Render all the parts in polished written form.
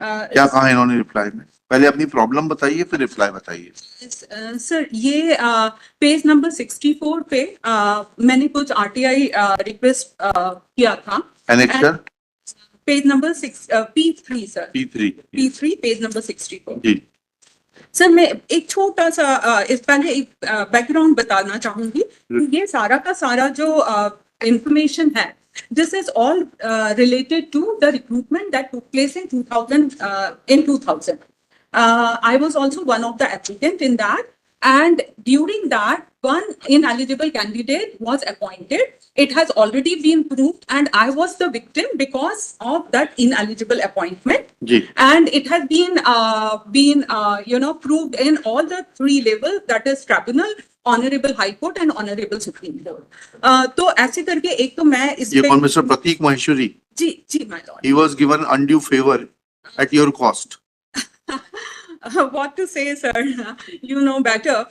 क्या कहा इन्होंने रिप्लाई में? पहले अपनी प्रॉब्लम बताइए फिर रिप्लाई बताइए। सर ये पेज नंबर 64 पे मैंने कुछ आरटीआई रिक्वेस्ट किया था। Annexure page number P3 sir, P3 page number 64 जी। सर मैं एक छोटा सा इस पहले एक बैकग्राउंड बताना चाहूंगी। ये सारा का सारा जो इंफॉर्मेशन है, this is all related to the recruitment that took place in 2000. I was also one of the applicant in that, and during that one ineligible candidate was appointed. It has already been proved, and I was the victim because of that ineligible appointment. जी। And it has been proved in all the three levels, that is tribunal, honourable high court and honourable supreme court. तो ऐसे करके एक तो मैं इस ये कौन मिस्टर प्रतीक महेश्वरी? जी जी my lord. He was given undue favor at your cost. What to say sir, you know better,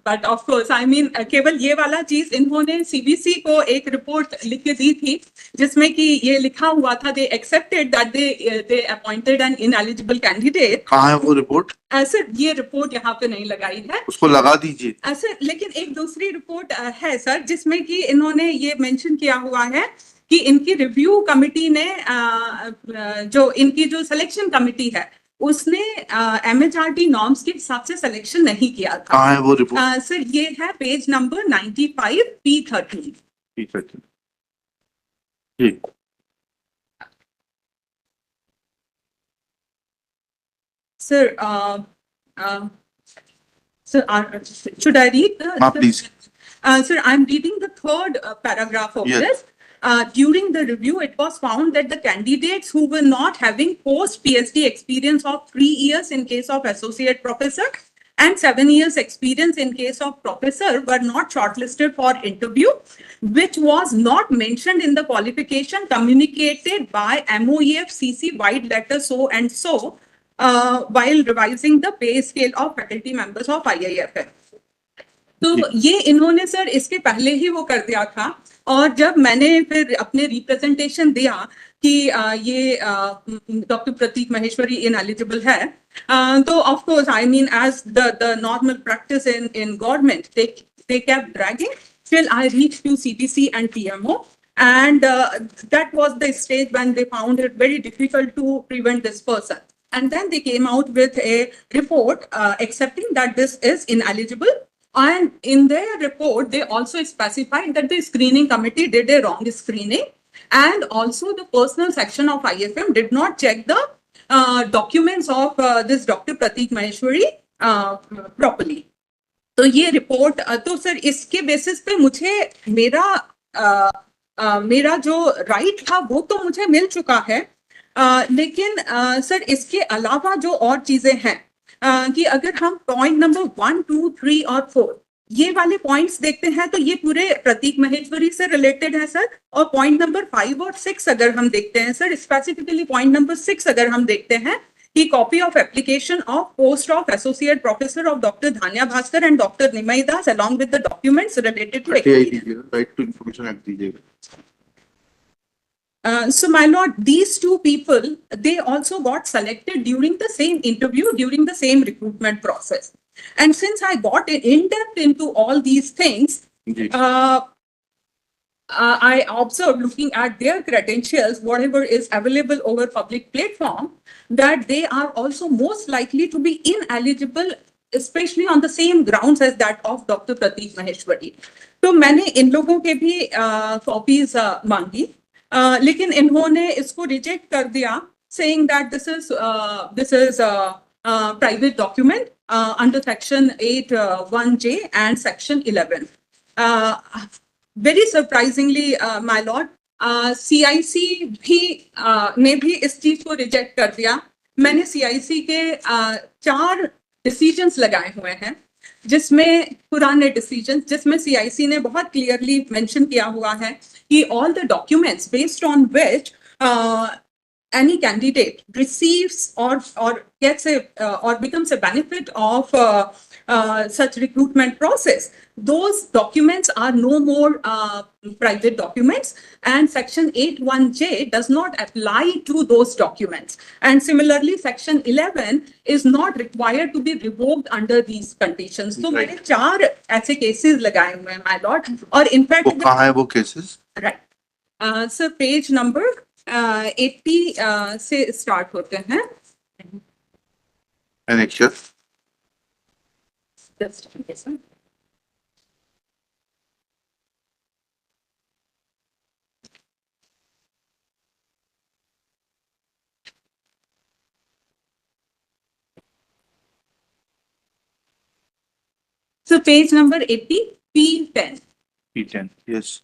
but of course I mean केवल ये वाला चीज इन्होंने सीबीसी को एक रिपोर्ट लिख के दी थी जिसमें कि ये लिखा हुआ था they accepted that they appointed an ineligible candidate। कहाँ है वो रिपोर्ट? सर ये रिपोर्ट यहाँ पे नहीं लगाई है, उसको लगा दीजिए। सर लेकिन एक दूसरी रिपोर्ट है सर जिसमें कि इन्होंने ये मेंशन किया हुआ है कि इनकी रिव्यू कमिटी ने जो इनकी जो सिलेक्शन कमिटी है उसने MHRD नॉर्म्स के हिसाब से सिलेक्शन नहीं किया था। कहाँ है वो रिपोर्ट? सर ये है पेज नंबर 95 P13। जी। Sir, should I read the? Please. Sir, I'm reading the third paragraph of this. During the review, it was found that the candidates who were not having post-PhD experience of 3 years in case of associate professor and 7 years experience in case of professor were not shortlisted for interview, which was not mentioned in the qualification communicated by MOEF CC wide letter so and so while revising the pay scale of faculty members of IIFF. तो ये इन्होंने sir इसके पहले ही वो कर दिया था, और जब मैंने फिर अपने रिप्रेजेंटेशन दिया कि ये डॉक्टर प्रतीक महेश्वरी इनएलिजिबल है, तो of course I mean as the normal practice in government they kept dragging till I reached to CPC and PMO, and that was the stage when they found it very difficult to prevent this person, and then they came out with a report accepting that this is ineligible. And in their report, they also specified that the screening committee did a wrong screening, and also the personal section of IFM did not check the documents of this Dr. Pratik Maheshwari properly. तो ये report तो sir इसके basis पे मुझे मेरा जो right था वो तो मुझे मिल चुका है, लेकिन सर इसके अलावा जो और चीजें हैं कि अगर हम पॉइंट नंबर 1, 2, 3 और 4 ये वाले पॉइंट्स देखते हैं तो ये पूरे प्रतीक महेश्वरी से रिलेटेड है सर, और पॉइंट नंबर 5 और 6 अगर हम देखते हैं सर, स्पेसिफिकली पॉइंट नंबर 6 अगर हम देखते हैं कि copy of application of post of associate professor of doctor Dhanya Bhaskar and doctor Nimay Das along with the documents related to right to information act दीजिएगा। So my lord, these two people, they also got selected during the same interview, during the same recruitment process. And since I got in depth into all these things, I observed looking at their credentials, whatever is available over public platform, that they are also most likely to be ineligible, especially on the same grounds as that of Dr. Pratik Maheshwari. तो मैंने इन लोगों के भी copies मांगी, लेकिन इन्होंने इसको reject कर दिया, saying that this is private document under section 8(1)(j) and section 11. Very surprisingly, my lord, CIC भी ने भी इस चीज को रिजेक्ट कर दिया। मैंने CIC के 4 डिसीजंस लगाए हुए हैं, जिसमें पुराने डिसीजन, जिसमें CIC ने बहुत क्लियरली मेंशन किया हुआ है कि all the documents based on which any candidate receives or gets a or becomes a benefit of such recruitment process, those documents are no more private documents, and Section 81J does not apply to those documents. And similarly, Section 11 is not required to be revoked under these conditions. So Right. मैंने 4 ऐसे cases लगाए हुए हैं, my lord, और in fact वो कहाँ है वो cases? right. Sir, page number 80 से start होते हैं. Annexure. Just yes, sir. So page number 80, P10. P10. Yes.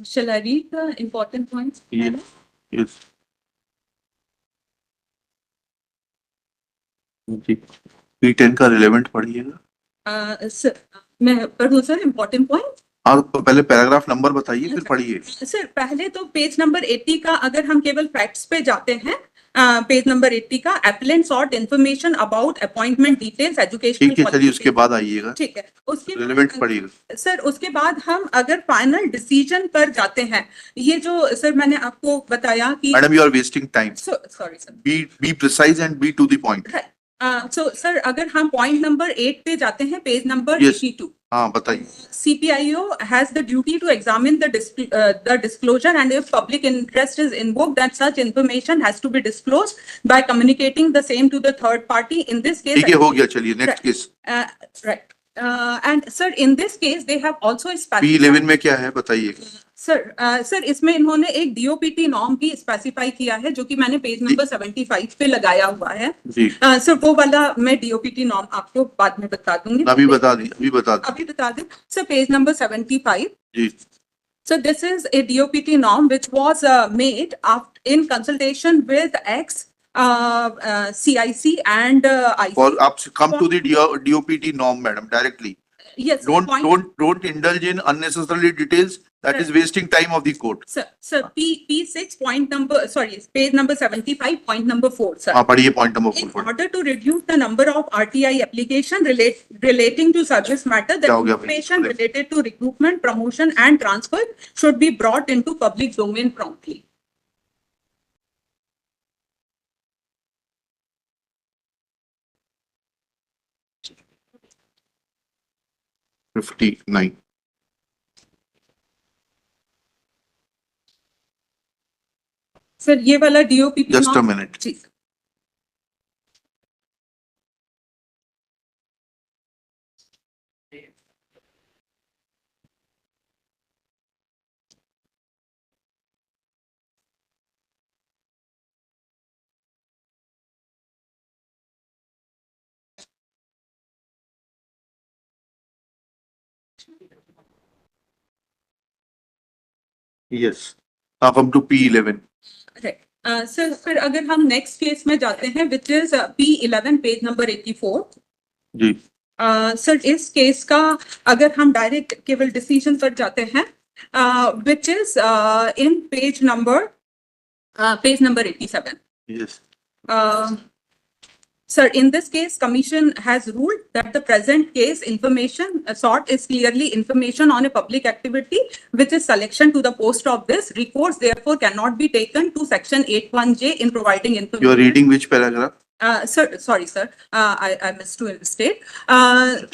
Shall I read the important points? Yes. Yes. Ji. P10 का रिलेवेंट पढ़िएगा. Sir, मैं पढ़ूँ sir important point? आप पहले paragraph number बताइए फिर पढ़िए. सर पहले तो पेज नंबर 80 का अगर हम केवल फैक्ट्स पे जाते हैं, पेज नंबर 80 का appellant sought information about appointment details educational. ठीक है, चलिए उसके बाद आइएगा. ठीक है, उसके रिलेवेंट बाद पढ़िएगा. सर उसके बाद हम अगर फाइनल डिसीजन पर जाते हैं, ये जो सर मैंने आपको बताया कि madam you are wasting time. Sorry sir. Be precise and be to the point. So sir अगर हम पॉइंट नंबर 8 पे जाते हैं, पेज नंबर Yes. 82. हाँ बताइए. CPIO has the duty to examine the disclosure, and if public interest is invoked, that such information has to be disclosed by communicating the same to the third party. In this case, ठीक है, हो गया. चलिए next case. right. And sir, in this case, they have also specified. P11 में क्या है बताइए. Sir इसमें इन्होंने एक DOPT नॉर्म भी स्पेसिफाई किया है, जो कि मैंने पेज नंबर 75 पे लगाया हुआ है. जी. सर वो वाला मैं DOPT नॉर्म आपको बाद में बता दूंगी. अभी बता दी. अभी बता दी. अभी बता दें. Sir page number 75. जी. So this is a DOPT norm which was made in consultation with CIC and IC. For up come to the DOPT norm, madam, directly. Yes. Don't indulge in unnecessarily details. That is wasting time of the court. Sir, P6 point number, sorry, page number 75, point number 4, sir. हाँ पढ़िए point number 4. In order to reduce the number of RTI application relating to service matter, the क्या हो गया भाई? information related to recruitment, promotion and transfer should be brought into public domain promptly. $59. Sir ये वाला DOPT Just a norm- minute. जी. Yes. Now come to P11. Right. Sir फिर अगर हम नेक्स्ट केस में जाते हैं, which is P11 page number 84. जी. सर इस केस का अगर हम डायरेक्ट केवल डिसीजन पर जाते हैं, which is in page number 87. Yes. Sir, in this case, Commission has ruled that the present case information sought is clearly information on a public activity, which is selection to the post of this. Recourse therefore cannot be taken to Section 81J in providing information. You are reading which paragraph? Sir, sorry, sir. I missed to state.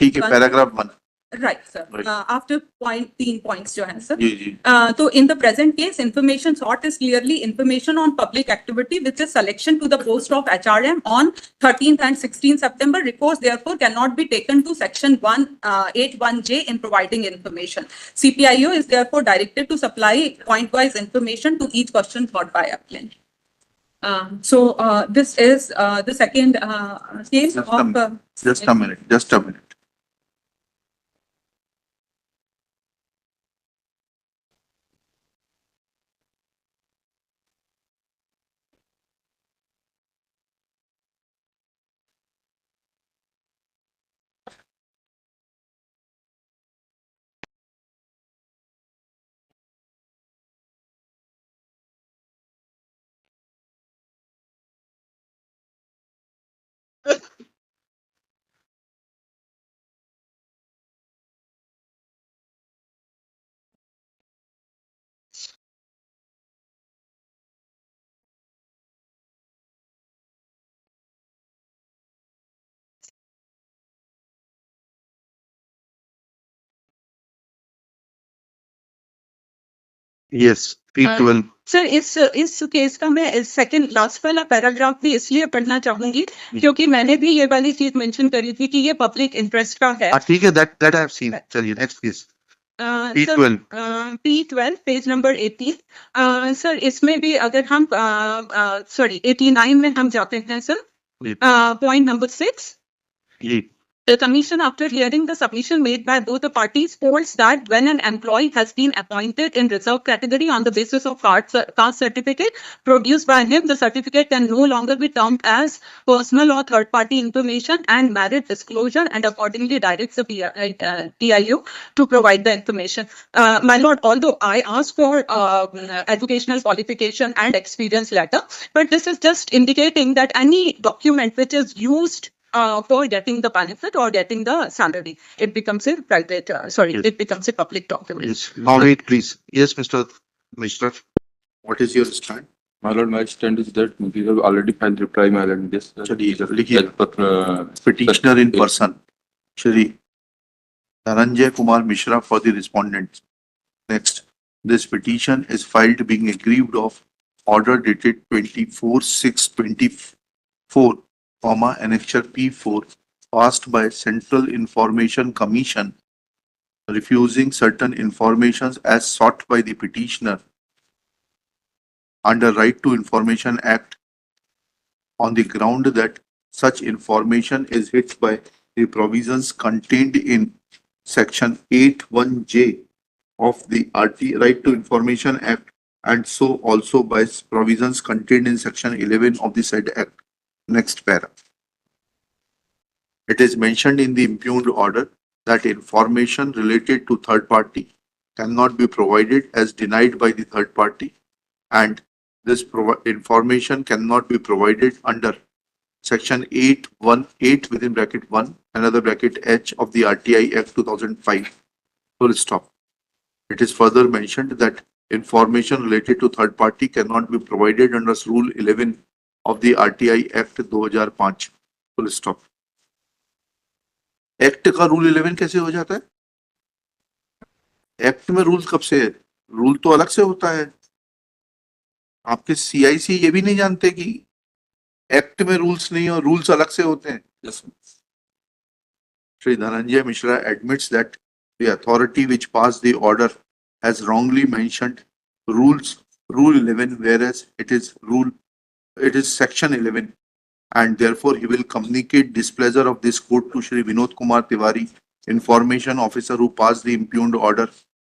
ठीक है, paragraph 1. Right, sir. Right. After 3 points जो है, sir. जी जी. So in the present case, information sought is clearly information on public activity, which is selection to the post of HRM on 13th and 16th September. Recourse therefore cannot be taken to Section 181J in providing information. CPIO is therefore directed to supply point-wise information to each question thought by applicant. So this is the second case of. Just a minute. Just a minute. Yes, P12. Sir इस केस का मैं second last वाला paragraph भी इसलिए पढ़ना चाहूंगी क्योंकि मैंने भी ये वाली चीज मेंशन करी थी कि ये पब्लिक इंटरेस्ट का है. ठीक है, that I have seen. चलिए next please. P12. P12 page number 18. Sir इसमें भी अगर हम सॉरी 89 में हम जाते हैं सर. जी. Point number 6. जी. The Commission, after hearing the submission made by both the parties, holds that when an employee has been appointed in reserve category on the basis of caste certificate produced by him, the certificate can no longer be termed as personal or third-party information and merit disclosure, and accordingly directs the TIU to provide the information. My lord, although I asked for educational qualification and experience letter, but this is just indicating that any document which is used for getting the benefit or getting the salary, it becomes a private, Yes. it becomes a public document. Yes. Now wait, please. Yes, Mr. Mishra. What is your stand? My lord, my stand is that we have already filed reply, my lord. Yes. चलिए, लिखिए. As per, Petitioner in person, Shri Dhananjay Kumar Mishra for the respondents. Next, this petition is filed being aggrieved of order dated 24/6/24, annexure P4, passed by Central Information Commission, refusing certain informations as sought by the petitioner under Right to Information Act on the ground that such information is hit by the provisions contained in Section 8(1)(j) of the Right to Information Act, and so also by provisions contained in Section 11 of the said Act. Next para. It is mentioned in the impugned order that information related to third party cannot be provided as denied by the third party, and this information cannot be provided under Section 8(1)(8) within bracket 1, another bracket H of the RTI Act 2005. Full stop. It is further mentioned that information related to third party cannot be provided under Rule 11 of the RTI Act 2005. Full stop. Act का rule 11 कैसे हो जाता है? Act में rule कब से है? Rule तो अलग से होता है. आपके CIC ये भी नहीं जानते कि एक्ट में रूल्स नहीं और रूल्स अलग से होते हैं. yes. Shri Dhananjay Mishra admits that the authority which passed the order has wrongly mentioned Rule 11, whereas it is Section 11, and therefore he will communicate displeasure of this court to Shri Vinod Kumar Tiwari, Information Officer who passed the impugned order,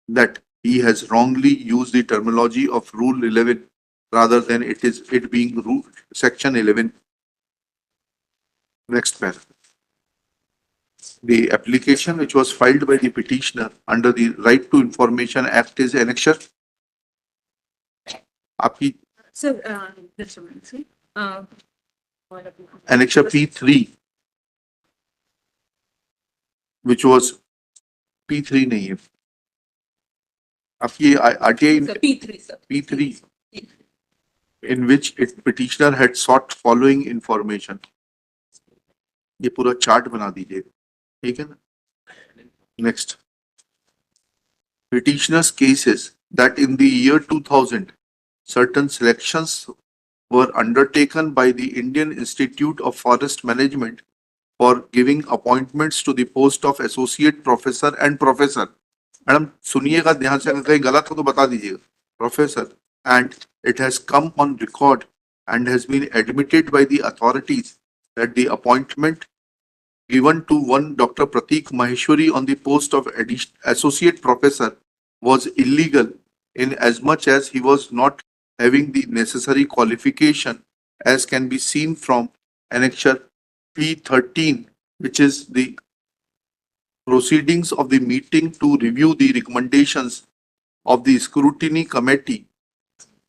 that he has wrongly used the terminology of Rule 11 rather than it being Section 11. Next paragraph. The application which was filed by the petitioner under the Right to Information Act is annexure. आपकी Sir, just a minute, sir. annexure P3, which was P3 नहीं है. आपकी RTI Sir, P3, sir. P3, in which petitioner had sought following information. ये पूरा chart बना दीजिए, ठीक है ना? Next. Petitioner's case is that in the year 2000, certain selections were undertaken by the Indian Institute of Forest Management for giving appointments to the post of associate professor and professor. Madam सुनिएगा ध्यान से, अगर कहीं गलत हो तो बता दीजिएगा. Professor, and it has come on record and has been admitted by the authorities that the appointment given to one Dr. Pratik Maheshwari on the post of associate professor was illegal in as much as he was not having the necessary qualification, as can be seen from annexure P13, which is the proceedings of the meeting to review the recommendations of the scrutiny committee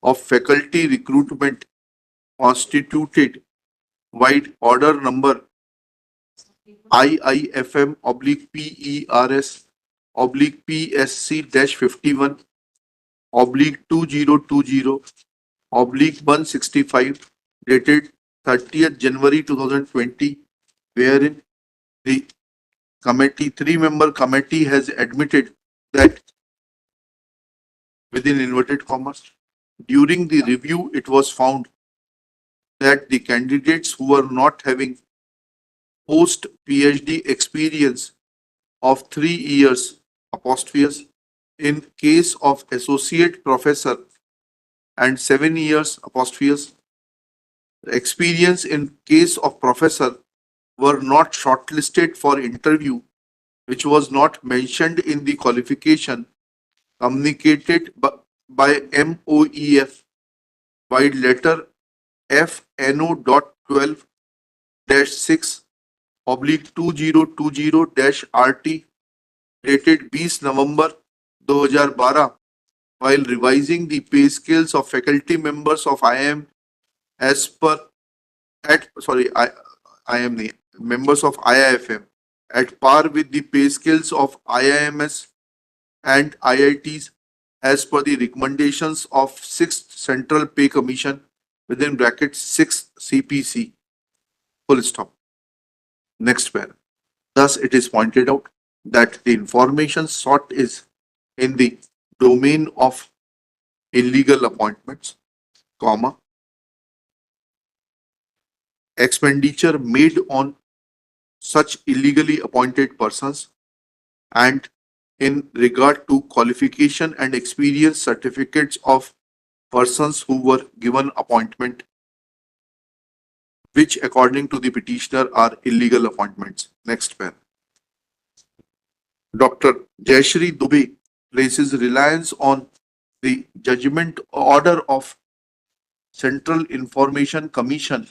of faculty recruitment constituted wide order number IIFM/PERS/PERC/2020/165 dated 30th January 2020, wherein the committee, 3-member committee, has admitted that within inverted commas. During the review, it was found that the candidates who were not having post PhD experience of 3 years apostrophes in case of associate professor and 7 years apostrophes experience in case of professor were not shortlisted for interview, which was not mentioned in the qualification communicated by MOEF by letter FNO.12-6 oblique 2020-RT dated 20 November 2012 while revising the pay scales of faculty members of IIM as per IIM nahi, members of IIFM at par with the pay scales of IIMS and IITs as per the recommendations of 6th Central Pay Commission within brackets 6th CPC. Full stop. Next paragraph. Thus, it is pointed out that the information sought is in the domain of illegal appointments, comma, expenditure made on such illegally appointed persons, and in regard to qualification and experience certificates of persons who were given appointment, which according to the petitioner are illegal appointments. Next paragraph. Dr. Jayashree Dubey places reliance on the judgment order of Central Information Commission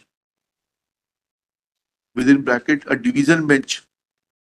within bracket a division bench